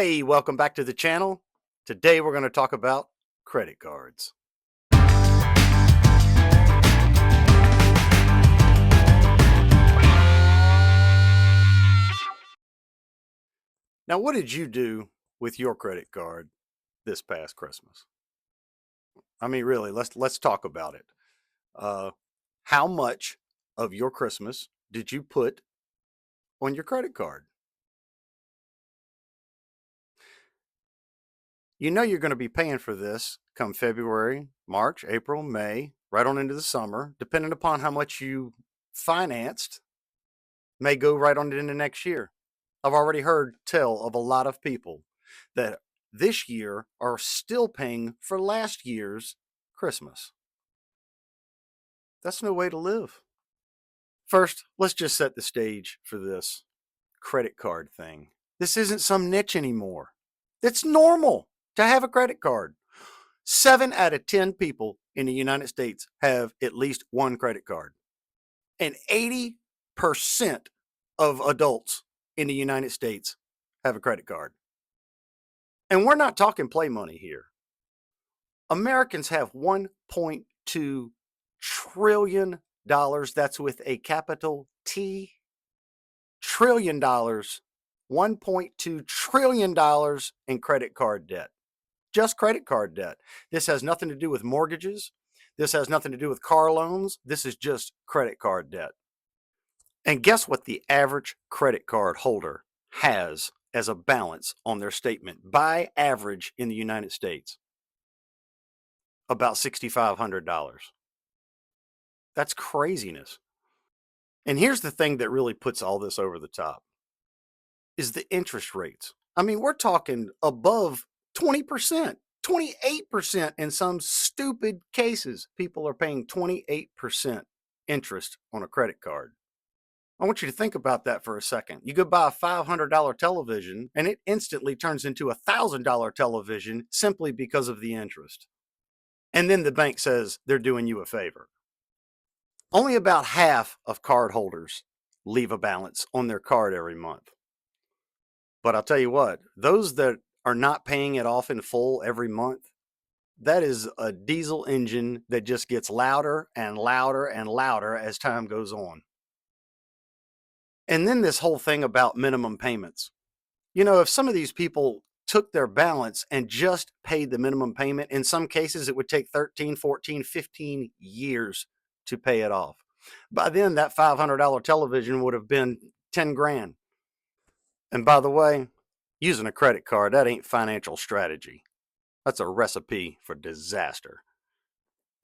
Hey, welcome back to the channel. Today we're going to talk about credit cards. Now, what did you do with your credit card this past Christmas? I mean, really, let's talk about it. Uh, how much of your Christmas did you put on your credit card? You know you're going to be paying for this come February, March, April, May, right on into the summer, depending upon how much you financed, may go right on into next year. I've already heard tell of a lot of people that this year are still paying for last year's Christmas. That's no way to live. First, let's just set the stage for this credit card thing. This isn't some niche anymore. It's normal to have a credit card. 7 out of 10 people in the United States have at least one credit card. And 80% of adults in the United States have a credit card. And we're not talking play money here. Americans have $1.2 trillion. That's with a capital T. Trillion dollars. $1.2 trillion in credit card debt. Just credit card debt. This has nothing to do with mortgages. This has nothing to do with car loans. This is just credit card debt. And guess what the average credit card holder has as a balance on their statement by average in the United States? About $6,500. That's craziness. And here's the thing that really puts all this over the top is the interest rates. I mean, we're talking above 20%, 28% in some stupid cases. People are paying 28% interest on a credit card. I want you to think about that for a second. You go buy a $500 television and it instantly turns into a $1,000 television simply because of the interest. And then the bank says they're doing you a favor. Only about half of card holders leave a balance on their card every month. But I'll tell you what, those that are not paying it off in full every month, that is a diesel engine that just gets louder and louder and louder as time goes on. And then this whole thing about minimum payments. You know, if some of these people took their balance and just paid the minimum payment, in some cases it would take 13, 14, 15 years to pay it off. By then, that $500 television would have been 10 grand. And by the way, using a credit card, that ain't financial strategy. That's a recipe for disaster.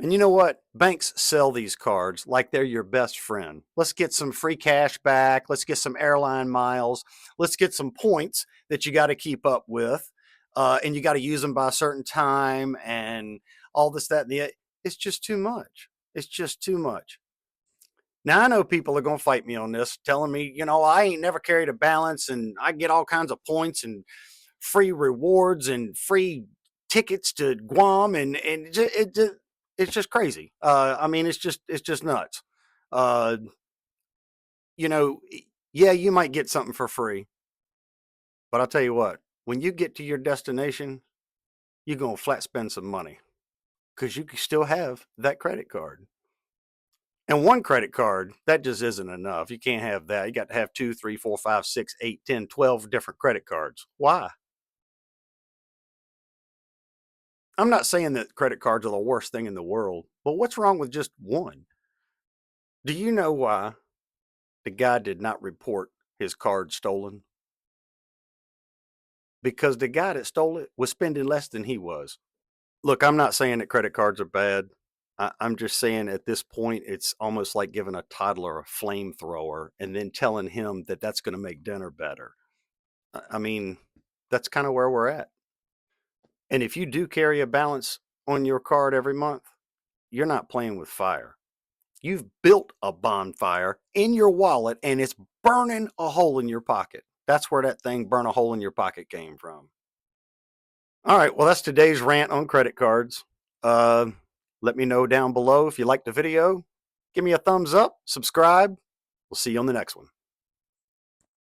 And you know what? Banks sell these cards like they're your best friend. Let's get some free cash back. Let's get some airline miles. Let's get some points that you got to keep up with. And you got to use them by a certain time and all this, that, and the. It's just too much. It's just too much. Now, I know people are going to fight me on this, telling me, you know, I ain't never carried a balance and I get all kinds of points and free rewards and free tickets to Guam. And it's just crazy. I mean, it's just nuts. You know, yeah, you might get something for free, but I'll tell you what, when you get to your destination, you're going to flat spend some money because you can still have that credit card. And one credit card, that just isn't enough. You can't have that. You got to have 2, 3, 4, 5, 6, 8, 10, 12 different credit cards. Why? I'm not saying that credit cards are the worst thing in the world, but what's wrong with just one? Do you know why the guy did not report his card stolen? Because the guy that stole it was spending less than he was. Look, I'm not saying that credit cards are bad. I'm just saying at this point, it's almost like giving a toddler a flamethrower and then telling him that that's going to make dinner better. I mean, that's kind of where we're at. And if you do carry a balance on your card every month, you're not playing with fire. You've built a bonfire in your wallet and it's burning a hole in your pocket. That's where that thing burn a hole in your pocket came from. All right, well, that's today's rant on credit cards. Let me know down below if you liked the video. Give me a thumbs up, subscribe. We'll see you on the next one.